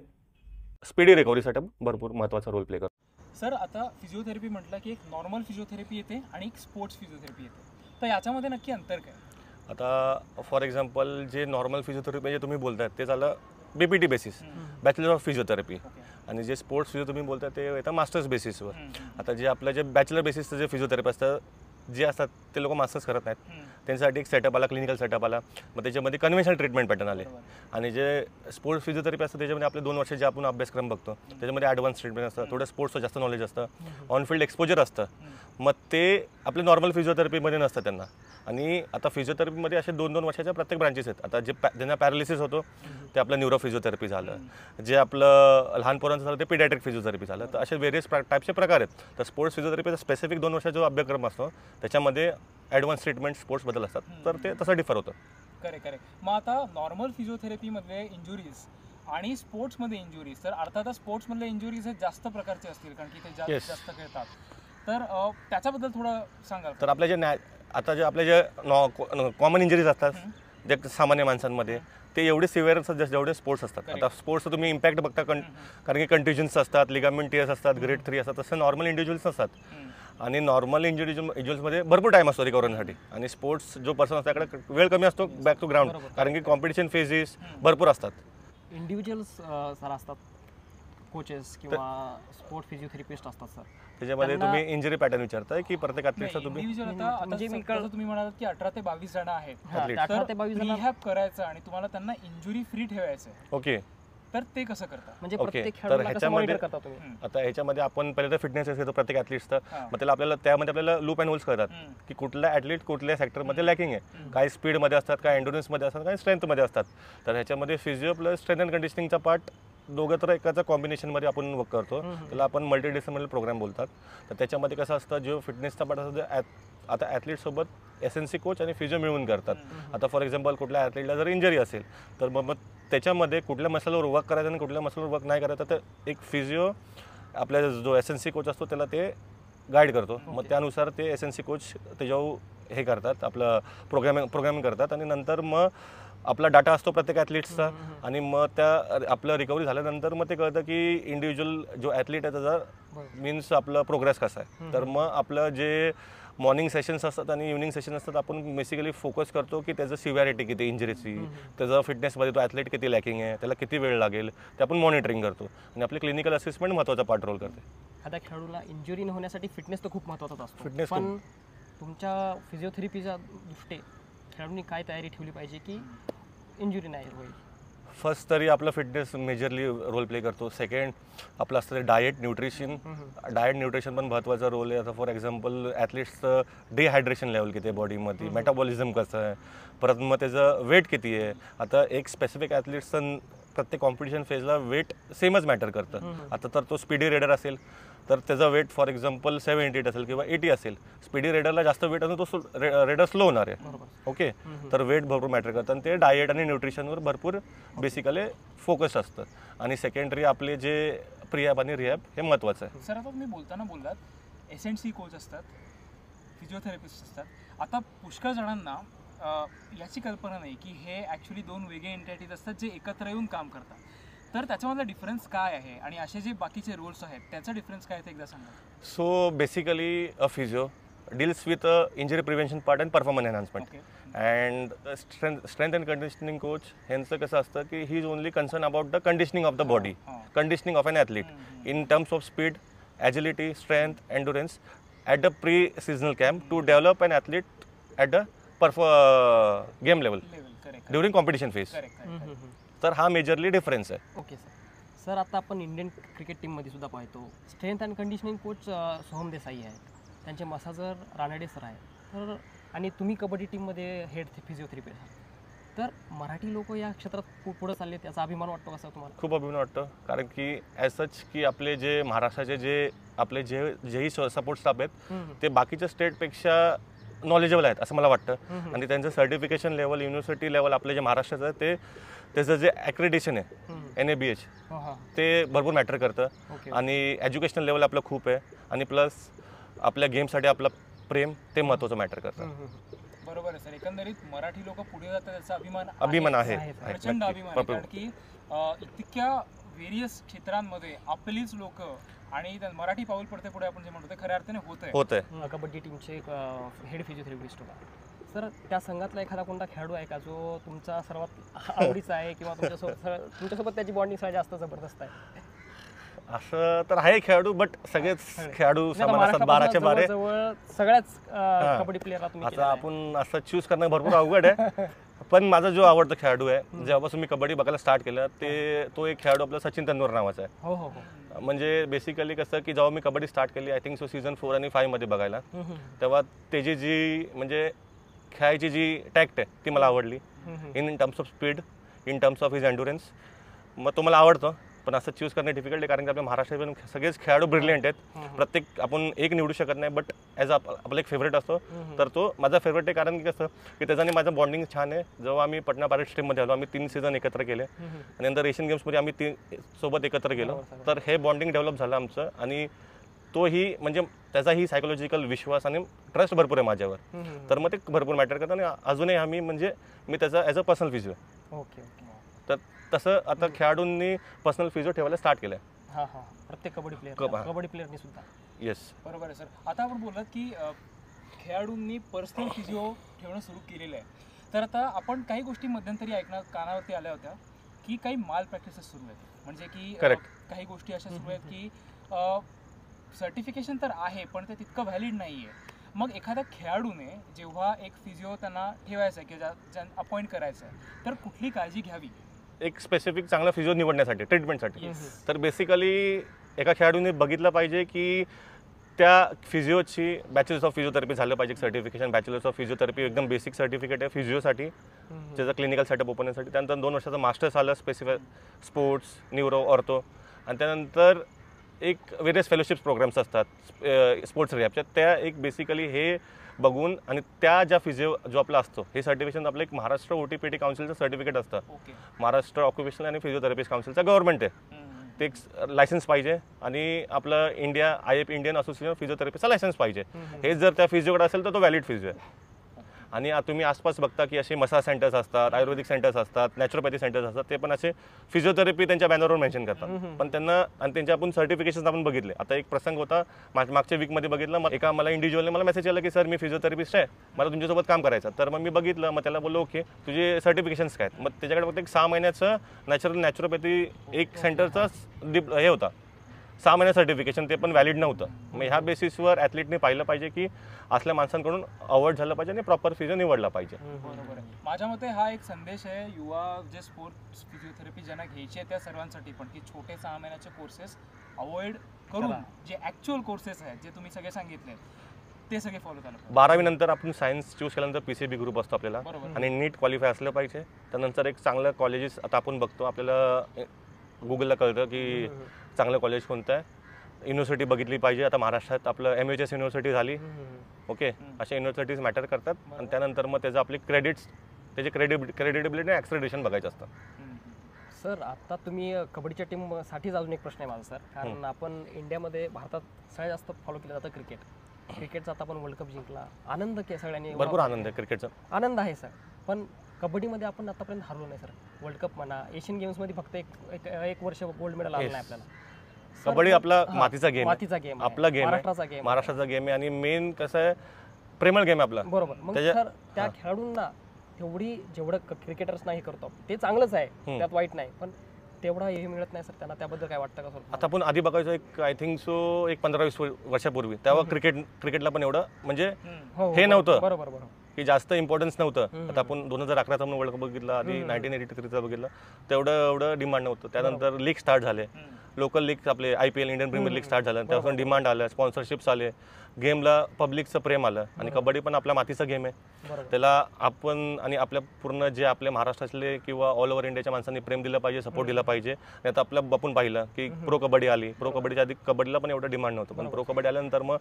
B: स्पीडी रिकव्हरीसाठी भरपूर महत्त्वाचा रोल प्ले करतो.
C: सर आता फिजिओथेरपी म्हटलं की एक नॉर्मल फिजिओथेरपी येते आणि एक स्पोर्ट्स फिजिओथेरपी येते, तर याच्यामध्ये नक्की अंतर काय?
B: आता फॉर एक्झाम्पल जे नॉर्मल फिजिओथेरपी जे तुम्ही बोलताय ते झालं BPT basis, bachelor of physiotherapy. आणि जे स्पोर्ट्स फिजिओ तुम्ही बोलताय ते येतं मास्टर्स बेसिसवर. आता जे आपलं जे बॅचलर बेसिसचं जे फिजिओथेरपी असतं जे असतात ते लोक मास्टर्स करत नाहीत, त्यांच्यासाठी एक सेटअप आला, क्लिनिकल सेटअप आला, मग त्याच्यामध्ये कन्व्हेन्शनल ट्रीटमेंट पॅटर्न आले. आणि जे स्पोर्ट्स फिजिओथेरपी असतं त्याच्यामध्ये आपले 2 वर्ष जे आपण अभ्यासक्रम बघतो त्याच्यामध्ये ॲडव्हान्स ट्रीटमेंट असतं, थोडं स्पोर्ट्सचं जास्त नॉलेज असतं, ऑनफिल्ड एक्सपोजर असतं. मग ते आपले नॉर्मल फिजिओथेरपीमध्ये नसतं त्यांना. आणि आता फिजिओथेरपीमध्ये असे 2-2 वर्षाच्या प्रत्येक ब्रांचेस आहेत. आता जे ज्यांना पॅरालिसिस होतो ते आपलं न्यूरो फिजिओथेरपी झालं, जे आपलं लहान पोरांचं झालं ते पिडियाट्रिक फिजिओथेरपी झालं. तर असे वेरियस टाईपचे प्रकार आहेत. तर स्पोर्ट्स फिजिओथेरपीचा स्पेसिफिक 2 वर्षाचा जो अभ्यासक्रम असतो त्याच्यामध्ये ॲडव्हान्स ट्रीटमेंट स्पोर्ट्सबद्दल असतात, तर ते तसं डिफर होतं.
C: करेक्ट. मग आता नॉर्मल फिजिओथेरपीमध्ये इंजुरीज आणि स्पोर्ट्समध्ये इंजुरीज, तर अर्थातच स्पोर्ट्समधले इंजुरीज हे जास्त प्रकारचे असतील कारण की ते जास्त खेळतात, तर त्याच्याबद्दल थोडं सांगाल?
B: तर आपल्या जे आता जे आपले जे कॉमन इंजरीज असतात जे सामान्य माणसांमध्ये, ते एवढे सिव्हिअर असतात जेवढे स्पोर्ट्स असतात. आता स्पोर्ट्सचं तुम्ही इम्पॅक्ट बघता कारण की कंटिजन्स असतात, लिगामेंट टियर्स असतात, ग्रेड 3 असतात, तसं नॉर्मल इंडिव्हिज्युअल्स नसतात. आणि नॉर्मल इंडिव्हिज्युअल्समध्ये भरपूर टाईम असतो रिकव्हरीसाठी, आणि स्पोर्ट्स जो पर्सन असतो त्याकडे वेळ कमी असतो बॅक टू ग्राउंड, कारण की कॉम्पिटिशन फेजेस भरपूर असतात.
A: इंडिव्हिज्युअल्स सर असतात, कोचेस किंवा स्पोर्ट फिजिओथेरपिस्ट असतात सर,
B: त्याच्यामध्ये तुम्ही इंजरी पॅटर्न विचारताय की प्रत्येक ॲथलीटचा तुम्ही
C: इंडिव्हिज्युअल
A: म्हणजे मी
C: तुम्ही म्हणालात की 18 ते 22 जण आहेत,
A: 18 ते 22 जण
C: रिहॅब करायचं आणि तुम्हाला त्यांना इंजुरी फ्री ठेवायचं आहे,
B: ओके.
C: तर ते कसं करता?
A: म्हणजे
B: ओके,
A: प्रत्येक
B: तर
A: खेळाडूला कसं
B: ह्याच्यामध्ये
A: मॉनिटर करता तुम्ही?
B: आता ह्याच्यामध्ये आपण पहिले तर फिटनेस घेतो प्रत्येक ॲथलीटचं, मग त्याला आपल्याला त्यामध्ये आपल्याला लूप अँड होल्स करतात की कुठला ॲथलीट कुठल्या सेक्टरमध्ये लॅकिंग आहे, काही स्पीडमध्ये असतात, काही एंडुरन्समध्ये असतात, काही स्ट्रेंथमध्ये असतात. तर ह्याच्यामध्ये फिजिओ प्लस स्ट्रेंथ अँड कंडिशनिंगचा पार्ट दोघं तर एकाचा कॉम्बिनेशनमध्ये आपण वर्क करतो, त्याला आपण मल्टीडिसिप्लिनरी प्रोग्राम बोलतात. तर त्याच्यामध्ये कसं असतं, जो फिटनेसचा पार्ट असतो आता ॲथलीटसोबत SNC कोच आणि फिजिओ मिळून करतात. आता फॉर एक्झाम्पल कुठल्या ॲथलीटला जर इंजरी असेल तर मग त्याच्यामध्ये कुठल्या मसलवर वर्क करायचं आणि कुठल्या मसलवर वर्क नाही करायचं, तर एक फिजिओ आपल्या जो SNC कोच असतो त्याला ते गाईड करतो. मग त्यानुसार ते SNC कोच त्याच्यावर हे करतात, आपलं प्रोग्रामिंग करतात, आणि नंतर मग आपला डाटा असतो प्रत्येक ॲथलीट्सचा, आणि मग त्या आपलं रिकव्हरी झाल्यानंतर मग ते कळतं की इंडिव्हिज्युअल जो ॲथलीट आहे त्याचा मीन्स आपलं प्रोग्रेस कसा आहे. तर मग आपलं जे मॉर्निंग सेशन्स असतात आणि इव्हनिंग सेशन असतात, आपण बेसिकली फोकस करतो की त्याचं सिव्हिरिटी किती इंजरीची, त्याचं फिटनेसमध्ये तो ॲथलीट किती लॅकिंग आहे, त्याला किती वेळ लागेल, ते आपण मॉनिटरिंग करतो, आणि आपली क्लिनिकल असेसमेंट महत्त्वाचा पार्ट रोल करते.
A: एखाद्या खेळाडूला इंजुरी न होण्यासाठी फिटनेस तर खूप महत्त्वाचा असतो,
B: Fitness
A: पण तुमच्या फिजिओथेरपीच्या दृष्टी खेळाडूंनी काय तयारी ठेवली पाहिजे की इंजुरी नाही होईल?
B: फर्स्ट तरी आपलं फिटनेस मेजरली रोल प्ले करतो. सेकंड आपलं असतं डाएट न्यूट्रिशन पण महत्त्वाचा रोल आहे. आता फॉर एक्झाम्पल ॲथलीट्सचं डिहायड्रेशन लेवल किती आहे बॉडीमध्ये, मेटाबॉलिझम कसं आहे, परत मग त्याचं वेट किती आहे. आता एक स्पेसिफिक ॲथलीट्सचं प्रत्येक कॉम्पिटिशन फेजला वेट सेमच मॅटर करतं. आता तर तो स्पीडी रेडर असेल तर त्याचा वेट फॉर एक्झाम्पल 78 असेल किंवा 80 असेल. स्पीडी रेडरला जास्त वेट असेल तो रेडर स्लो होणार आहे. ओके, तर वेट भरपूर मॅटर करतं, आणि ते डाएट आणि न्यूट्रिशनवर भरपूर बेसिकली फोकस असतं. आणि सेकंडरी आपले जे प्रिहॅब आणि रिहॅब हे महत्त्वाचं आहे.
C: सर आता तुम्ही बोलताना बोललात SNC कोच असतात, फिजिओथेरपिस्ट असतात. आता पुष्कळ जणांना याची कल्पना नाही की हे ॲक्च्युली दोन वेगळे एंटिटीज असतात जे एकत्र येऊन काम करतात. तर त्याच्यामधला डिफरन्स काय आहे आणि असे जे बाकीचे रोल्स आहेत त्याचा डिफरन्स काय आहे ते एकदा सांगा.
B: So basically a physio deals with injury prevention part and performance enhancement, and strength and conditioning coach ह्यांचं कसं असतं की he is only concern about the conditioning of the body, conditioning of an athlete in terms of speed, agility, strength, endurance at the pre seasonal camp to develop an athlete at the game level during competition phase. तर हा majorly difference आहे.
A: Okay sir. Sir आता आपण Indian cricket टीममध्ये सुद्धा पाहतो strength and conditioning coach Soham Desai आहेत, त्यांचे मसाजर रानडे सर आहेत, तर आणि तुम्ही कबड्डी टीममध्ये हेड फिजिओथेरपिस्ट आहात. तर मराठी लोक या क्षेत्रात पुढे चालले, त्याचा अभिमान वाटतो का सर तुम्हाला?
B: खूप अभिमान वाटतं, कारण की ॲज सच की आपले जे महाराष्ट्राचे जे आपले जेही सपोर्ट स्टाफ आहेत ते बाकीच्या स्टेटपेक्षा नॉलेजेबल आहेत असं मला वाटतं. आणि त्यांचं सर्टिफिकेशन लेवल, युनिव्हर्सिटी लेवल आपले जे महाराष्ट्राचं आहे ते त्याचं जे ॲक्रेडिशन आहे NABH ते भरपूर मॅटर करतं. आणि एज्युकेशनल लेवल आपलं खूप आहे, आणि प्लस आपल्या गेमसाठी आपलं प्रेम ते महत्त्वाचं मॅटर करतं.
C: बरोबर आहे सर. एकंदरीत मराठी लोक पुढे जातात त्याचा
B: अभिमान आहे,
C: प्रचंड अभिमान आहे, कारण की इतक्या व्हेरियस क्षेत्रांमध्ये आपलीच लोक आणि मराठी पाऊल पडते पुढे, आपण जे म्हणतो खऱ्या अर्थाने होत आहे.
A: कबड्डी टीमचे हेड फिजिओथेरपिस्ट होता सर, त्या संघातला एखादा कोणता खेळाडू आहे का जो तुमचा सर्वात आवडीचा आहे किंवा तुमच्यासोबत त्याची बॉन्डिंग सगळ्यात जास्त जबरदस्त आहे?
B: असं तर आहे खेळाडू, बट सगळेच खेळाडू समान असतात, 12च्या 12.
A: सगळ्याच कबड्डी प्लेयरला तुम्ही
B: आता आपण असं चूज करणं भरपूर अवघड आहे. पण माझा जो आवडता खेळाडू आहे, जेव्हापासून मी कबड्डी बघायला स्टार्ट केलं तो एक खेळाडू आपला सचिन तेंडुलकर नावाचा आहे.
A: हो हो.
B: म्हणजे बेसिकली कसं की जेव्हा मी कबड्डी स्टार्ट केली, आय थिंक सीझन 4 आणि 5 मध्ये बघायला, तेव्हा त्याची जी म्हणजे खेळायची जी टॅक्ट आहे ती मला आवडली. In terms of speed, in terms of his endurance, मग तो मला आवडतो. पण असं चूज करणं डिफिकल्ट आहे, कारण की आपल्या महाराष्ट्रात सगळेच खेळाडू ब्रिलियंट आहेत. प्रत्येक आपण एक निवडू शकत नाही, बट ॲज आपला एक फेवरेट असतो, तर तो माझा फेवरेट आहे. कारण की कसं की त्याच्याने माझं बॉन्डिंग छान आहे. जेव्हा आम्ही पटना पायरेट्स टीममध्ये आलो, आम्ही 3 सीझन एकत्र केले, आणि नंतर एशियन गेम्समध्ये आम्ही 3 सोबत एकत्र गेलो. तर हे बॉन्डिंग डेव्हलप झालं आमचं, आणि तोही म्हणजे त्याचाही सायकोलॉजिकल विश्वास आणि ट्रस्ट भरपूर आहे माझ्यावर. तर मग ते भरपूर मॅटर करतं, आणि अजूनही आम्ही म्हणजे मी त्याचा as a personal physio.
A: Okay okay.
B: तर तसं आता खेळाडूंनी पर्सनल फिजिओ ठेवायला स्टार्ट केलं आहे.
A: हां हां, प्रत्येक कबड्डी प्लेअरनी सुद्धा.
B: येस.
C: बरोबर आहे सर. आता आपण बोललात की खेळाडूंनी पर्सनल फिजिओ ठेवणं सुरू केलेलं आहे. तर आता आपण काही गोष्टी मध्यंतरी कानावरती आल्या होत्या की काही माल प्रॅक्टिसेस सुरू आहेत. म्हणजे की
B: Correct.
C: काही गोष्टी अशा सुरू आहेत की सर्टिफिकेशन तर आहे पण ते तितकं व्हॅलिड नाही आहे. मग एखाद्या खेळाडूने जेव्हा एक फिजिओ त्यांना ठेवायचा आहे किंवा अपॉइंट करायचं आहे तर कुठली काळजी घ्यावी?
B: एक स्पेसिफिक चांगला फिजिओ निवडण्यासाठी, ट्रीटमेंटसाठी.
C: Yes.
B: तर बेसिकली एका खेळाडूने बघितलं पाहिजे की त्या फिजिओची बॅचलर्स ऑफ फिजिओथेरपी झालं पाहिजे. सर्टिफिकेशन बॅचलर्स ऑफ फिजिओथेरपी एकदम बेसिक सर्टिफिकेट आहे फिजिओसाठी, त्याचं क्लिनिकल सेटअप ओपनसाठी. त्यानंतर 2 वर्षाचं मास्टर्स आलं स्पेसिफिक स्पोर्ट्स, न्यूरो, ऑर्थो. आणि त्यानंतर एक वेरियस फेलोशिप्स प्रोग्राम्स असतात स्पोर्ट्स रिहॅबच्या, त्या एक बेसिकली हे बघून आणि त्या ज्या फिजिओ जो आपला असतो हे सर्टिफिकेशन आपलं एक महाराष्ट्र OTPT काउन्सिलचं सर्टिफिकेट असतं.
C: ओके.
B: महाराष्ट्र ऑक्युपेशनल आणि फिजिओथेरपिस्ट काउन्सिलचं गव्हर्नमेंट आहे. ते एक लायसन्स पाहिजे आणि आपलं इंडियन असोसिएशन फिजिओथेरपीचा लायसन्स पाहिजे. हे जर त्या फिजिओकडे असेल तर तो व्हॅलिड फिजिओ आहे. आणि तुम्ही आसपास बघता की असे मसाज सेंटर्स असतात, आयुर्वेदिक सेंटर्स असतात, नॅचरोपॅथी सेंटर्स असतात, ते पण असे फिजिओथेरपी त्यांच्या बॅनरवर मेन्शन करतात. पण त्यांना आणि त्यांचे आपण सर्टिफिकेशन आपण बघितले. आता एक प्रसंग होता मागच्या वीकमध्ये बघितलं, मला इंडिव्हिज्युअलने मला मेसेज आला की सर मी फिजिओथेरपिस्ट आहे, मला तुमच्यासोबत काम करायचं. तर मग मी बघितलं, मग त्याला बोललो ओके तुझे सर्टिफिकेशन्स काय आहेत. मग त्याच्याकडे फक्त एक 6 महिन्याचं नॅचरोपॅथी एक सेंटरचं हे होता, 6 महिन्या सर्टिफिकेशन, ते पण व्हॅलिड नव्हतं. मग ह्या बेसिसवर ॲथलीटने पाहिलं पाहिजे की असल्या माणसांकडून अवॉइड झालं पाहिजे आणि प्रॉपर फिजिओ निवडला पाहिजे.
C: बरोबर आहे. माझ्या मते हा एक संदेश आहे युवा जे स्पोर्ट्स फिजिओथेरपी ज्यांना घ्यायची आहे त्या सर्वांसाठी पण, की छोटे 6 महिन्याचे कोर्सेस अवॉइड करून जे ॲक्च्युअल कोर्सेस आहेत जे तुम्ही सगळे सांगितले ते सगळे फॉलो झालं पाहिजे.
B: 12वी नंतर आपण सायन्स चूज केल्यानंतर PCB ग्रुप असतो आपल्याला
C: बरोबर.
B: आणि नीट क्वालिफाय असलं पाहिजे. त्यानंतर एक चांगलं कॉलेजेस आता आपण बघतो, आपल्याला गुगलला कळतं की चांगलं कॉलेज कोणतं आहे. युनिव्हर्सिटी बघितली पाहिजे. आता महाराष्ट्रात आपलं MHS युनिव्हर्सिटी झाली, ओके, अशा युनिव्हर्सिटीज मॅटर करतात. आणि त्यानंतर मग त्याचं आपले क्रेडिट्स, त्याचे क्रेडिबिलिटी आणि ॲक्सेलरेशन बघायचं असतं.
A: सर आता तुम्ही कबड्डीच्या टीमसाठीच अजून एक प्रश्न आहे माझा सर, कारण आपण इंडियामध्ये भारतात सगळ्यात जास्त फॉलो केलं जातं क्रिकेटचा. आता आपण वर्ल्ड कप जिंकला, आनंद के सगळ्यांनी,
B: भरपूर आनंद आहे क्रिकेटचा,
A: आनंद आहे सर. पण कबड्डीमध्ये आपण आतापर्यंत हरलो नाही सर. वर्ल्ड कप म्हणा, एशियन गेम्समध्ये फक्त एक वर्ष गोल्ड मेडल आलं नाही आपल्याला.
B: कबड्डी आपला मातीचा गेम, आपला गेम, महाराष्ट्राचा गेम आहे. आणि मेन कसं आहे, प्रेमळ गेम आहे आपला.
A: बरोबर. मग सर त्या खेळाडूंना तेवढी जेवढं क्रिकेटर्स नाही करतो ते चांगलंच आहे, त्यात वाईट नाही, पण तेवढा हे मिळत नाही सर त्यांना. त्याबद्दल काय वाटतं का सर?
B: आता आपण आधी बघायचो एक आय थिंक सो एक 15-20 वर्षापूर्वी, तेव्हा क्रिकेटला पण एवढं म्हणजे हे नव्हतं,
A: बरोबर बरोबर,
B: की जास्त इम्पॉर्टन्स नव्हतं. आता आपण 2011चा म्हणून वर्ल्ड कप बघितला, आधी 1983चा बघितलं, तेवढं एवढं डिमांड नव्हतं. त्यानंतर लीग स्टार्ट झाले, लोकल लीग आपले IPL Indian Premier League start झालं, त्यापासून डिमांड आलं, स्पॉन्सरशिप्स आले, गेमला पब्लिकचं प्रेम आलं. आणि कबड्डी पण आपला मातीचा गेम आहे, त्याला आपण आणि आपल्या पूर्ण जे आपल्या महाराष्ट्रातले किंवा ऑल ओव्हर इंडियाच्या माणसांनी प्रेम दिलं पाहिजे, सपोर्ट दिला पाहिजे. नाही तर आपल्या आपण पाहिलं की प्रो कबड्डी आली, प्रो कबड्डीच्या आधी कबड्डीला पण एवढं डिमांड नव्हतं, पण प्रो कबड्डी आल्यानंतर मग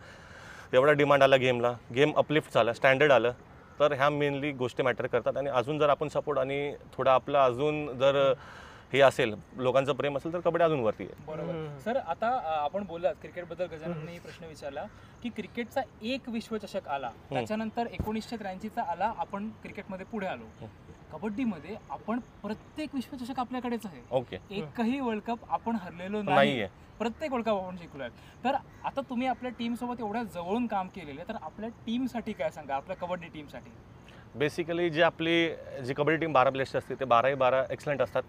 B: एवढा डिमांड आला गेमला, गेम अपलिफ्ट झाला, स्टँडर्ड आलं. तर ह्या मेनली गोष्टी मॅटर करतात. आणि अजून जर आपण सपोर्ट आणि थोडा आपला अजून जर हे असेल, लोकांचं प्रेम असेल, तर कबड्डी अजून वरती आहे.
C: बरोबर. सर आता आपण बोललात क्रिकेटबद्दल, गजाननने प्रश्न विचारला की क्रिकेटचा एक विश्वचषक आला, त्याच्यानंतर 1983चा आला, आपण क्रिकेटमध्ये पुढे आलो. कबड्डीमध्ये आपण प्रत्येक विश्वचषक आपल्याकडेच आहे,
B: ओके,
C: एकही वर्ल्ड कप आपण हरलेलो नाहीये, प्रत्येक वर्ल्ड कप आपण जिंकलोय. तर आता तुम्ही आपल्या टीम सोबत एवढ्या जवळून काम केलेले, तर आपल्या टीमसाठी काय सांगा, आपल्या कबड्डी टीमसाठी?
B: बेसिकली जी कबड्डी टीम 12 प्लेयर्सची असते ते 12 एक्सलंट असतात.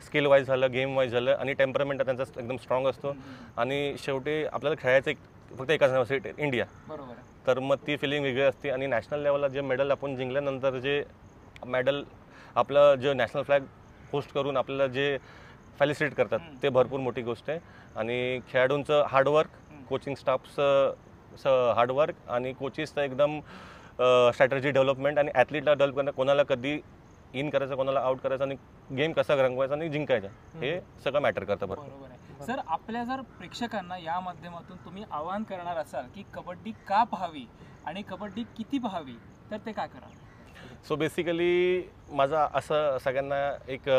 B: स्किल वाईज झालं, गेम वाईज झालं, आणि टेम्परमेंट त्यांचा एकदम स्ट्रॉंग असतो. आणि शेवटी आपल्याला खेळायचं फक्त एकाच नाव असेल, इंडिया.
C: बरोबर.
B: तर मग ती फिलिंग वेगळी असते. आणि नॅशनल लेवलला जे मेडल आपण जिंकल्यानंतर जे मेडल आपलं जे नॅशनल फ्लॅग होस्ट करून आपल्याला जे फॅलिसिटेट करतात ते भरपूर मोठी गोष्ट आहे. आणि खेळाडूंचं हार्डवर्क, कोचिंग स्टाफचं हार्डवर्क, आणि कोचेसचं एकदम स्ट्रॅटर्जी डेव्हलपमेंट, आणि ॲथलीटला डेव्हलप करणं, कोणाला कधी इन करायचं, कोणाला आउट करायचं, आणि गेम कसा रंगवायचा आणि जिंकायचा, हे सगळं मॅटर करतं.
C: बरोबर आहे. सर आपल्या जर प्रेक्षकांना या माध्यमातून तुम्ही आवाहन करणार असाल की कबड्डी का पाहावी आणि कबड्डी किती पाहावी, तर ते काय करा?
B: सो बेसिकली माझा असं सगळ्यांना एक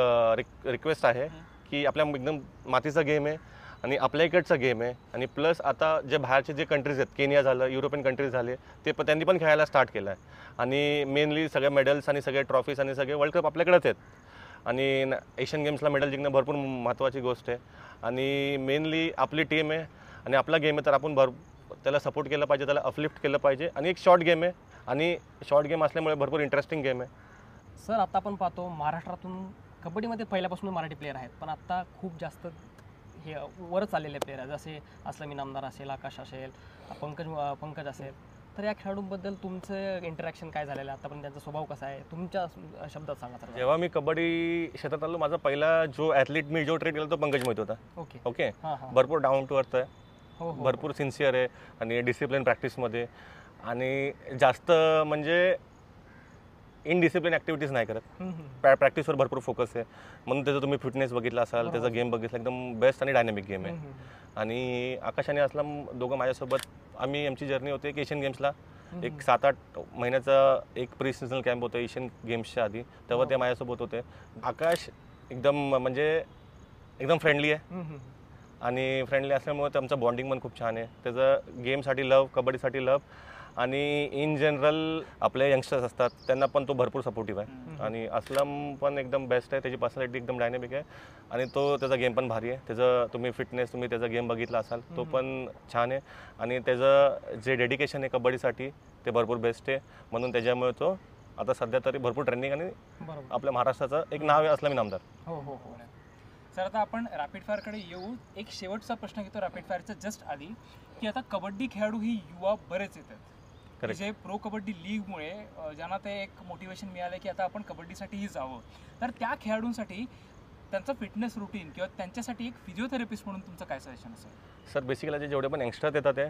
B: रिक्वेस्ट आहे की आपल्या एकदम मातीचा गेम आहे आणि आपल्या इकडचा गेम आहे. आणि प्लस आता जे बाहेरचे जे कंट्रीज आहेत, केनिया झालं, युरोपियन कंट्रीज झाले, त्यांनी पण खेळायला स्टार्ट केलं आहे. आणि मेनली सगळे मेडल्स आणि सगळे ट्रॉफीज आणि सगळे वर्ल्ड कप आपल्याकडेच आहेत. आणि एशियन गेम्सला मेडल जिंकणं भरपूर महत्त्वाची गोष्ट आहे. आणि मेनली आपली टीम आहे आणि आपला गेम आहे, तर आपण त्याला सपोर्ट केलं पाहिजे, त्याला अपलिफ्ट केलं पाहिजे. आणि एक शॉर्ट गेम आहे आणि शॉर्ट गेम असल्यामुळे भरपूर इंटरेस्टिंग गेम आहे.
A: सर आता आपण पाहतो महाराष्ट्रातून कबड्डीमध्ये पहिल्यापासून मराठी प्लेयर आहेत, पण आता खूप जास्त हे वरच आलेले प्लेयर आहेत, जसे असलम इनामदार असेल, आकाश असेल, पंकज असेल. तर या खेळाडूंबद्दल तुमचं इंटरॅक्शन काय झालेलं आहे आतापर्यंत, त्यांचा स्वभाव कसा आहे, तुमच्या शब्दात सांगा सर.
B: जेव्हा मी कबड्डी क्षेत्रात आलो, माझा पहिला जो ॲथलीट मी जो ट्रेड केला तो पंकज मोहित होता.
A: ओके
B: ओके,
A: हां हां.
B: भरपूर डाऊन टू अर्थ आहे,
A: हो हो.
B: भरपूर सिन्सिअर आहे आणि डिसिप्लिन प्रॅक्टिसमध्ये, आणि जास्त म्हणजे इनडिसिप्लिन ॲक्टिव्हिटीज नाही करत. प्रॅक्टिसवर भरपूर फोकस आहे, म्हणून त्याचं तुम्ही फिटनेस बघितला असाल, त्याचा गेम बघितला, एकदम बेस्ट आणि डायनॅमिक गेम आहे. आणि आकाश आणि असलम दोघं माझ्यासोबत, आम्ही आमची जर्नी होते एक एशियन गेम्सला, एक 7-8 महिन्याचा एक प्री सीझनल कॅम्प होता एशियन गेम्सच्या आधी, तेव्हा ते माझ्यासोबत होते. आकाश एकदम म्हणजे एकदम फ्रेंडली आहे आणि फ्रेंडली असल्यामुळे आमचं बॉन्डिंग पण खूप छान आहे. त्याचं गेमसाठी लव, कबड्डीसाठी लव, आणि इन जनरल आपले यंगस्टर्स असतात त्यांना पण तो भरपूर सपोर्टिव्ह आहे. आणि असलम पण एकदम बेस्ट आहे, त्याची पर्सनॅलिटी एकदम डायनॅमिक आहे आणि त्याचा गेम पण भारी आहे. त्याचं तुम्ही फिटनेस, तुम्ही त्याचा गेम बघितला असाल, तो पण छान आहे. आणि त्याचं जे डेडिकेशन आहे कबड्डीसाठी ते भरपूर बेस्ट आहे, म्हणून त्याच्यामुळे तो आता सध्या तरी भरपूर ट्रेंडिंग आणि आपल्या महाराष्ट्राचं एक नाव आहे असलम इनामदार.
A: हो हो हो.
C: सर आता आपण रॅपिड फायरकडे येऊ. एक शेवटचा प्रश्न घेतो रॅपिड फायरचा जस्ट आधी, की आता कबड्डी खेळाडू ही युवा बरेच येतात, जे प्रो कबड्डी लीगमुळे ज्यांना ते एक मोटिवेशन मिळालं की आता आपण कबड्डीसाठीही जावं. तर त्या खेळाडूंसाठी त्यांचं फिटनेस रुटीन किंवा त्यांच्यासाठी एक फिजिओथेरपिस्ट म्हणून तुमचं काय सजेशन असेल?
B: सर बेसिकली जेवढे पण यंगस्टर येतात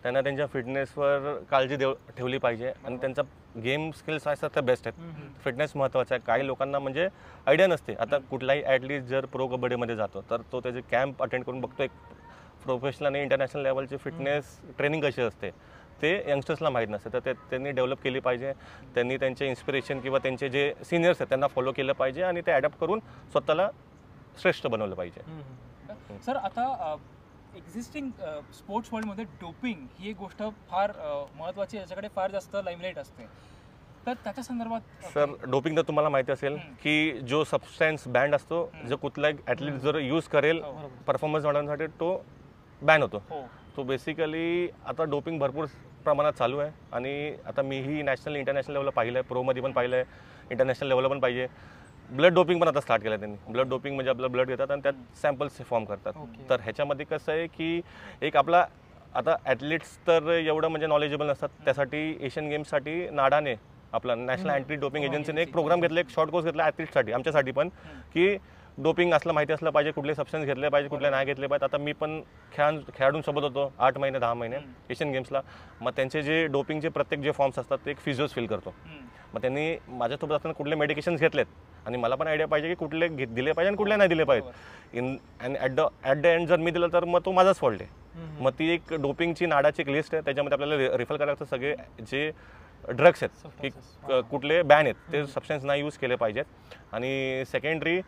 B: त्यांना त्यांच्या फिटनेसवर काळजी ठेवली पाहिजे आणि त्यांचा गेम स्किल्स असतात त्या बेस्ट आहेत. फिटनेस महत्त्वाचा आहे. काही लोकांना म्हणजे आयडिया नसते. आता कुठलाही ॲटलीस्ट जर प्रो कबड्डीमध्ये जातो तर तो त्याचे कॅम्प अटेंड करून बघतो एक प्रोफेशनल आणि इंटरनॅशनल लेवलची फिटनेस ट्रेनिंग कशी असते ते यंगस्टर्सला माहीत नसते. तर त्यांनी डेव्हलप केली पाहिजे. त्यांनी त्यांचे इन्स्पिरेशन किंवा त्यांचे जे सिनियर्स आहेत त्यांना फॉलो केलं पाहिजे आणि ते ॲडॅप्ट करून स्वतःला श्रेष्ठ बनवलं पाहिजे.
C: सर आता एक्झिस्टिंग स्पोर्ट्स वर्ल्डमध्ये डोपिंग ही एक गोष्ट फार महत्त्वाची, याच्याकडे फार जास्त लाईमलाईट असते. तर त्याच्या संदर्भात
B: सर डोपिंग तर तुम्हाला माहिती असेल की जो सबस्टन्स बँड असतो, जो कुठलाही ॲथलीट जर यूज करेल परफॉर्मन्स वाढवण्यासाठी तो बॅन होतो. तो बेसिकली आता डोपिंग भरपूर प्रमाणात चालू आहे आणि आता मीही नॅशनल इंटरनॅशनल लेवलला पाहिलं आहे, प्रोमध्ये पण पाहिलं आहे, इंटरनॅशनल लेवलला पण पाहिजे. ब्लड डोपिंग पण आता स्टार्ट केलं आहे त्यांनी. ब्लड डोपिंग म्हणजे आपलं ब्लड घेतात आणि त्यात सॅम्पल्स फॉर्म करतात. तर ह्याच्यामध्ये कसं आहे की एक आपला आता ॲथलीट्स तर एवढं म्हणजे नॉलेजेबल नसतात, त्यासाठी एशियन गेम्ससाठी नाडाने आपला नॅशनल अँटी डोपिंग एजन्सीने एक प्रोग्राम घेतला, एक शॉर्ट कोर्स घेतला ॲथलीटसाठी, आमच्यासाठी पण, की डोपिंग असलं माहिती असलं पाहिजे, कुठले सबस्टन्स घेतले पाहिजे, कुठले नाही घेतले पाहिजे. आता मी पण खेळाडूंसोबत होतो 8 महिने 10 महिने एशियन गेम्सला. मग त्यांचे जे डोपिंगचे प्रत्येक जे फॉर्म्स असतात ते एक फिजिओज फील करतो. मग त्यांनी माझ्यासोबत असताना कुठले मेडिकेशन्स घेतलेत आणि मला पण आयडिया पाहिजे की कुठले दिले पाहिजे आणि कुठले नाही दिले पाहिजेत. अँड ॲट द एंड जर मी दिलं तर मग तो माझाच फॉल्ट आहे. मग ती एक डोपिंगची नाडाची एक लिस्ट आहे, त्याच्यामध्ये आपल्याला रिफर करायला लागतं सगळे जे ड्रग्स आहेत की कुठले बॅन आहेत ते सबस्टन्स नाही यूज केले पाहिजेत. आणि सेकंडरी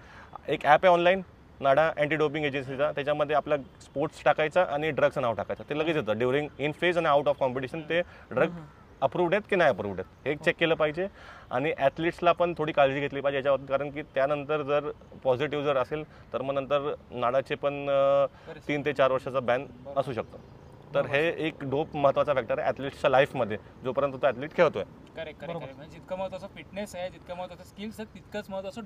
B: एक ॲप आहे ऑनलाईन नाडा अँटी डोपिंग एजन्सीचा, त्याच्यामध्ये आपला स्पोर्ट्स टाकायचा आणि ड्रग्सचं नाव टाकायचं, ते लगेच येतं ड्युरिंग इन फेज आणि आउट ऑफ कॉम्पिटिशन ते ड्रग अप्रूव्ड आहेत की नाही अप्रूव्ड आहेत हे चेक केलं पाहिजे. आणि ॲथलीट्सला पण थोडी काळजी घेतली पाहिजे याच्यावर, कारण की त्यानंतर जर पॉझिटिव्ह जर असेल तर मग नंतर नाडाचे पण 3 ते 4 वर्षाचा बॅन असू शकतो. तर हे एक डोप महत्त्वाचा फॅक्टर आहे ॲथलीट्सच्या लाईफमध्ये जोपर्यंत तो ॲथलीट खेळतोय.
C: करेक्ट. म्हणजे जितकं महत्त्वाचं फिटनेस आहे, जितकं महत्त्वाचं स्किल्स आहेत, तितकंच महत्त्वाचं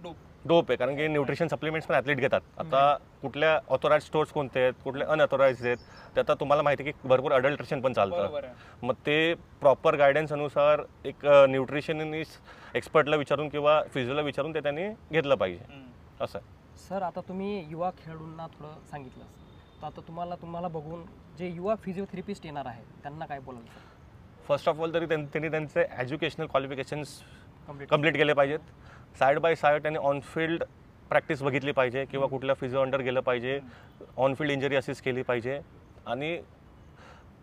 B: डोप आहे. कारण की न्यूट्रिशन सप्लिमेंट्स पण ॲथलीट घेतात. आता कुठल्या ऑथोराइज स्टोर्स कोणते आहेत, कुठले अनऑथोराइज आहेत, ते आता तुम्हाला माहिती आहे की भरपूर अडल्ट्रेशन पण चालतं. मग ते प्रॉपर गायडन्स अनुसार एक न्यूट्रिशनिस्ट एक्सपर्टला विचारून किंवा फिजिओला विचारून ते त्यांनी घेतलं पाहिजे असं.
A: सर आता तुम्ही युवा खेळाडूंना थोडं सांगितलं, तर आता तुम्हाला बघून जे युवा फिजिओथेरपिस्ट येणार आहेत त्यांना काय बोलाल?
B: फर्स्ट ऑफ ऑल तरी त्यांनी त्यांचे एज्युकेशनल क्वालिफिकेशन्स कंप्लीट केले पाहिजेत. साईड बाय साईड त्यांनी ऑनफिल्ड प्रॅक्टिस बघितली पाहिजे किंवा कुठल्या फिजिओ अंडर गेलं पाहिजे, ऑनफिल्ड इंजरी असिस्ट केली पाहिजे. आणि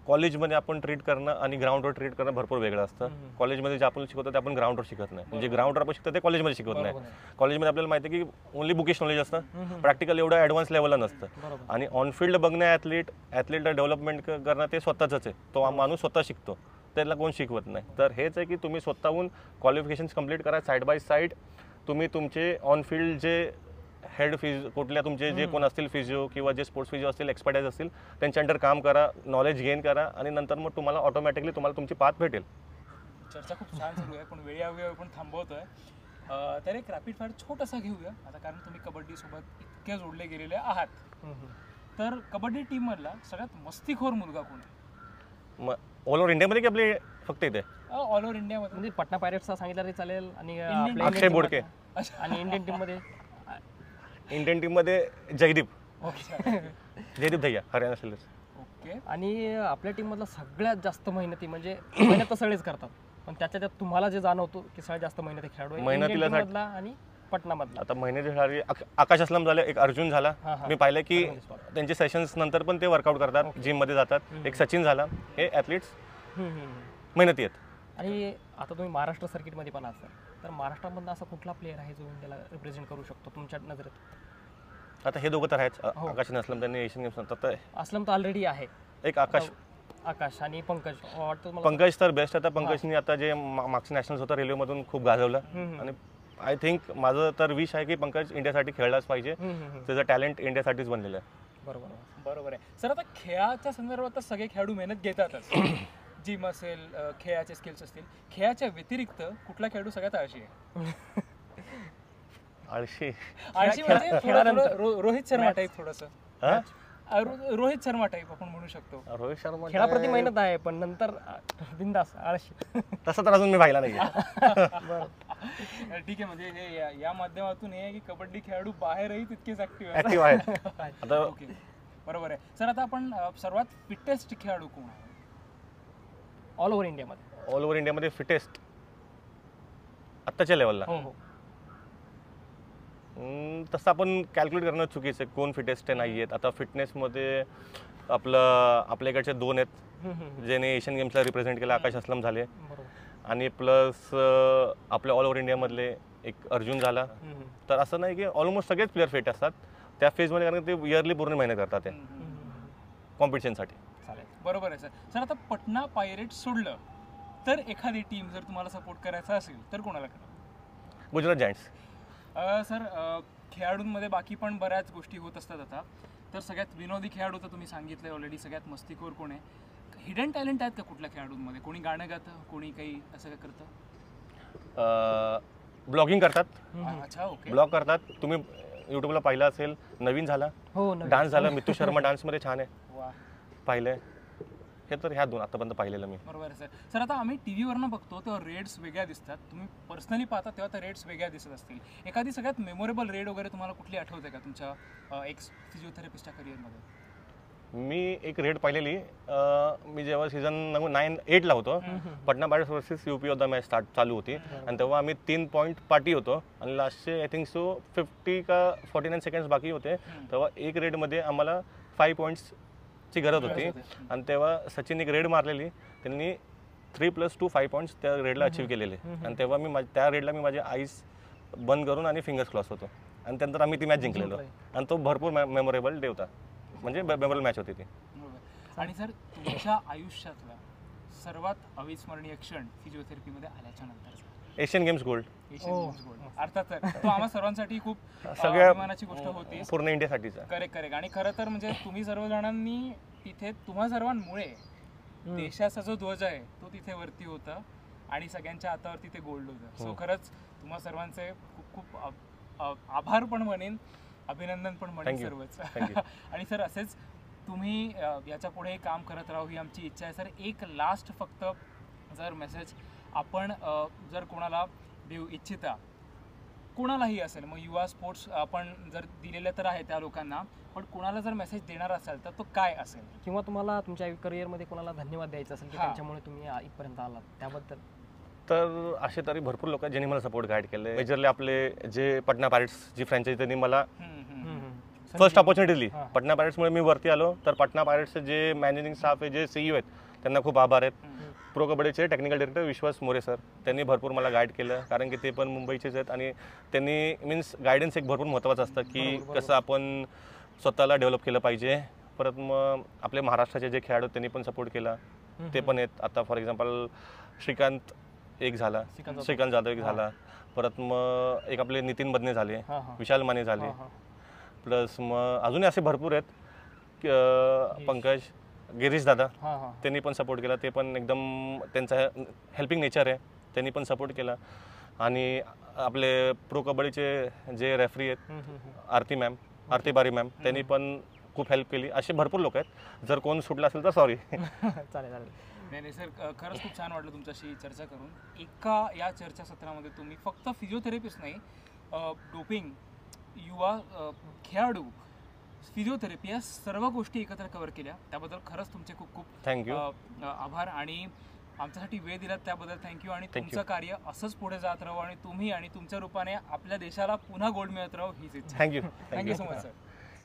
B: कॉलेजमध्ये आपण ट्रीट करणं आणि ग्राउंडवर ट्रीट करणं भरपूर वेगळं असतं. कॉलेजमध्ये जे आपण शिकवतो ते आपण ग्राउंडवर शिकत नाही, म्हणजे ग्राउंडवर आपण शिकतो ते कॉलेजमध्ये शिकवत नाही. कॉलेजमध्ये आपल्याला माहिती आहे की ओनली बुकिश नॉलेज असतं, प्रॅक्टिकल एवढं ॲडव्हान्स लेवलला नसतं. आणि ऑनफिल्ड बघणं ॲथलीटला डेव्हलपमेंट करणं ते स्वतःच आहे, तो माणूस स्वतः शिकतो, त्याला कोण शिकवत नाही. तर हेच आहे की तुम्ही स्वतःहून क्वालिफिकेशन्स कंप्लीट करा. साईड बाय साईड तुम्ही तुमचे ऑनफिल्ड जे हेड कुठल्या तुमचे जे कोण असतील फिजिओ किंवा जे स्पोर्ट्स फिजिओ असतील, एक्सपर्टाईज असतील, त्यांच्या अंडर काम करा, नॉलेज गेन करा आणि नंतर मग तुम्हाला ऑटोमॅटिकली तुम्हाला तुमची पाथ भेटेल.
C: चर्चा खूप छान सुरू आहे, पण वेळोवेळी आपण थांबवतोय. तर एक रॅपिड फायर छोटासा घेऊया आता, कारण तुम्ही कबड्डी सोबत इतके जोडले गेलेले आहात. तर कबड्डी टीम मधला सगळ्यात मस्तीखोर मुलगा कोण आहे?
B: मग ऑल ओव्हर इंडियामध्ये की आपले फक्त इथे?
C: ऑल ओव्हर इंडियामध्ये.
A: म्हणजे पटना पायरेट्सचा सांगितलं तरी चालेल आणि
C: आपल्या
B: अक्षय बोडके.
A: आणि इंडियन टीममध्ये
B: जयदीप जयदीप धैया, हरियाणा सेलर्स.
C: ओके.
A: आणि आपल्या टीममधला सगळ्यात जास्त मेहनती म्हणजे मेहनत तर सगळेच करतात, पण त्याच्यात तुम्हाला जे जाणवतो की सगळ्यात जास्त मेहनती खेळाडू आहे
B: मेहनतीला
A: इंडियन टीममधला आणि पटनामधला.
B: आता महिन्याचे खेळाडी आकाश असलम झाले, एक अर्जुन झाला. मी पाहिलं की त्यांचे सेशन्स नंतर पण ते वर्कआउट करतात, जिम मध्ये जातात. एक सचिन झाला. हे ॲथलीट्स मेहनती आहेत.
A: आणि आता तुम्ही महाराष्ट्र सर्किटमध्ये पण असाल, तर महाराष्ट्रामधला असा कुठला प्लेअर आहे जो इंडियाला रिप्रेझेंट करू शकतो तुमच्या नजरेत?
B: आता हे दोघं तर आहेच, आकाश आणि असलम. त्यांनी एशियन गेम्स नंतर
A: असलम तर ऑलरेडी आहे.
B: एक
A: आकाश आणि पंकज वाटतं मला.
B: पंकज तर बेस्ट. आता पंकजनी आता जे मागचं नॅशनल्स होतं रेल्वेमधून खूप गाजवलं आणि आय थिंक माझं तर विश आहे की पंकज इंडियासाठी खेळलाच पाहिजे. त्याचं टॅलेंट इंडियासाठीच बनलेलं आहे.
C: बरोबर आहे सर. आता खेळाच्या संदर्भात तर सगळे खेळाडू मेहनत घेतातच. जिम असेल, खेळाचे स्किल्स असतील. खेळाच्या व्यतिरिक्त कुठला खेळाडू सगळ्यात आळशी आहे?
B: आळशी
C: म्हणजे थोडं रोहित शर्मा टाईप, थोडंसं रोहित शर्मा टाईप आपण म्हणू शकतो.
B: रोहित शर्मा
A: खेळाप्रती मेहनत आहे, पण नंतर बिंदास आळशी.
B: तसं तर अजून मी पाहिला नाही.
C: ठीक आहे. म्हणजे हे या माध्यमातून हे की कबड्डी खेळाडू बाहेरही तितकेच ऍक्टिव्ह
B: आहेत. आता
C: ओके, बरोबर आहे सर. आता आपण सर्वात फिटेस्ट खेळाडू कोण आहे
A: ऑल ओव्हर इंडियामध्ये?
B: ऑल ओव्हर इंडियामध्ये फिटेस्ट आत्ताच्या लेवलला तसं आपण कॅल्क्युलेट करणं चुकीचं आहे कोण फिटेस्ट नाही आहेत. आता फिटनेसमध्ये आपल्याकडचे दोन आहेत ज्याने एशियन गेम्सला रिप्रेझेंट केलं, आकाश असलम झाले. आणि प्लस आपल्या ऑल ओव्हर इंडियामधले एक अर्जुन झाला. तर असं नाही की ऑलमोस्ट सगळेच प्लेअर फिट असतात त्या फेजमध्ये, कारण ते इयरली पूर्ण मेहनत करतात ते कॉम्पिटिशनसाठी.
C: बरोबर आहे सर. सर आता पटना पायरेट्स सोडलं तर एखादी टीम जर तुम्हाला सपोर्ट करायचा असेल तर कोणाला करा?
B: गुजरात जायंट्स.
C: सर खेळाडूंमध्ये बाकी पण बऱ्याच गोष्टी होत असतात आता. तर सगळ्यात विनोदी खेळाडू तर तुम्ही सांगितलं ऑलरेडी. सगळ्यात मस्तीखोर कोण आहे? हिडन टॅलेंट आहेत का कुठल्या खेळाडूंमध्ये? कोणी गाणं गातं, कोणी काही असं काय करतं?
B: ब्लॉगिंग करतात.
C: अच्छा, ओके.
B: ब्लॉग करतात. तुम्ही युट्यूबला पाहिलं असेल, नवीन झाला, डान्स झाला. मितू शर्मा डान्समध्ये छान आहे.
C: वा,
B: पाहिलंय हे तर ह्या दोन आतापर्यंत पाहिलेलं मी.
C: बरोबर आहे सर. सर आता आम्ही टीव्हीवरनं बघतो तेव्हा रेड्स वेगळ्या दिसतात, तुम्ही पर्सनली पाहता तेव्हा त्या रेड्स वेगळ्या दिसत असतील. एखादी सगळ्यात मेमोरेबल रेड वगैरे तुम्हाला कुठली आठवते का तुमच्या एक्स फिजिओथेरपिस्टच्या करिअरमध्ये?
B: मी एक रेड पाहिलेली. मी जेव्हा सीझन 9-8ला होतो, Patna pirates versus UP of the match चालू होती आणि तेव्हा आम्ही 3 पॉईंट पाठी होतो आणि लास्टचे आय थिंक 50 का 49 सेकंड्स बाकी होते. तेव्हा एक रेडमध्ये आम्हाला 5 पॉईंट्सची गरज होती आणि तेव्हा सचिन एक रेड मारलेली. त्यांनी 3+2 5 पॉईंट्स त्या रेडला अचीव केलेले आणि तेव्हा मी त्या रेडला माझे आईस बंद करून आणि फिंगर्स क्रॉस होतो आणि त्यानंतर आम्ही ती मॅच जिंकलेलो आणि तो भरपूर मेमोरेबल डे होता. म्हणजे मेमोरेबल मॅच होती ती.
C: आणि सर तुमच्या आयुष्यातला सर्वात अविस्मरणीय क्षण फिजिओथेरपीमध्ये आल्याच्या नंतर?
B: Asian games gold.
C: अर्थात तो आम्हा सर्वांसाठी खूप
B: सगळ्या
C: अभिमानाची गोष्ट होती,
B: पूर्ण इंडियासाठीचा.
C: करेक्ट. आणि खरं तर म्हणजे तुम्ही सर्वजणांनी तिथे तुम्हा सर्वांमुळे देशाचा जो ध्वज आहे तो तिथे वरती होता आणि सगळ्यांच्या हातावरती ते गोल्ड होतं. सो खरंच तुम्हा सर्वांचे खूप खूप आभार पण म्हणेन, अभिनंदन पण म्हणेन सर्वच. आणि सर असेच तुम्ही याच्या पुढे काम करत राहू ही आमची इच्छा आहे. सर एक लास्ट फक्त जर मेसेज आपण जर कोणाला देऊ इच्छिता, कोणालाही असेल, मग युवा स्पोर्ट्स आपण जर दिलेलं तर आहे त्या लोकांना, पण कोणाला जर मेसेज देणार असेल तर तो काय असेल?
A: किंवा तुम्हाला तुमच्या करिअरमध्ये कोणाला धन्यवाद द्यायचा असेल की त्यांच्यामुळे तुम्ही इथपर्यंत आलात त्याबद्दल?
B: तर असे तरी भरपूर लोक आहेत ज्यांनी मला सपोर्ट गाईड केले. मेजरली आपले जे पटना पायरेट्स जी फ्रँचायझी त्यांनी मला फर्स्ट ऑपॉर्च्युनिटी दिली. पटना पायरेट्समुळे मी वरती आलो. तर पटना पायरेट्सचे जे मॅनेजिंग स्टाफ आहे, जे CEO आहेत, त्यांना खूप आभार आहेत. प्रो कबड्डीचे टेक्निकल डायरेक्टर विश्वास मोरे सर, त्यांनी भरपूर मला गाईड केलं, कारण की ते पण मुंबईचेच आहेत आणि त्यांनी मीन्स गायडन्स एक भरपूर महत्त्वाचं असतं की कसं आपण स्वतःला डेव्हलप केलं पाहिजे. परत मग आपले महाराष्ट्राचे जे खेळाडू त्यांनी पण सपोर्ट केला, ते पण आहेत. आता फॉर एक्झाम्पल श्रीकांत जाधव एक झाला. परत मग एक आपले नितीन बदने झाले,
A: हां हां
B: विशाल माने झाले,
A: हां हां
B: प्लस मग अजूनही असे भरपूर आहेत पंकज, गिरीश दादा,
A: हां हां
B: त्यांनी पण सपोर्ट केला. ते पण एकदम त्यांचा हेल्पिंग नेचर आहे, त्यांनी पण सपोर्ट केला. आणि आपले प्रो कबड्डीचे जे रेफरी आहेत आरती बारी मॅम, त्यांनी पण खूप हेल्प केली. असे भरपूर लोक आहेत. जर कोण सुटलं असेल तर सॉरी.
A: चालेल चालेल.
C: नाही सर, खरंच खूप छान वाटलं तुमच्याशी चर्चा करून. एका या चर्चासत्रामध्ये तुम्ही फक्त फिजिओथेरपिस्ट नाही, डोपिंग, युवा खेळाडू, फिजिओथेरपी या सर्व गोष्टी एकत्र कव्हर केल्या. त्याबद्दल खरंच तुमचे खूप खूप
B: थँक्यू.
C: आभार. आणि आमच्यासाठी वेळ दिलात त्याबद्दल थँक्यू. आणि तुमचं कार्य असंच पुढे जात राहू आणि तुम्ही आणि तुमच्या रूपाने आपल्या देशाला पुन्हा गोल्ड मिळत राहू हीच इच्छा.
B: Thank you.
C: Thank you so much sir.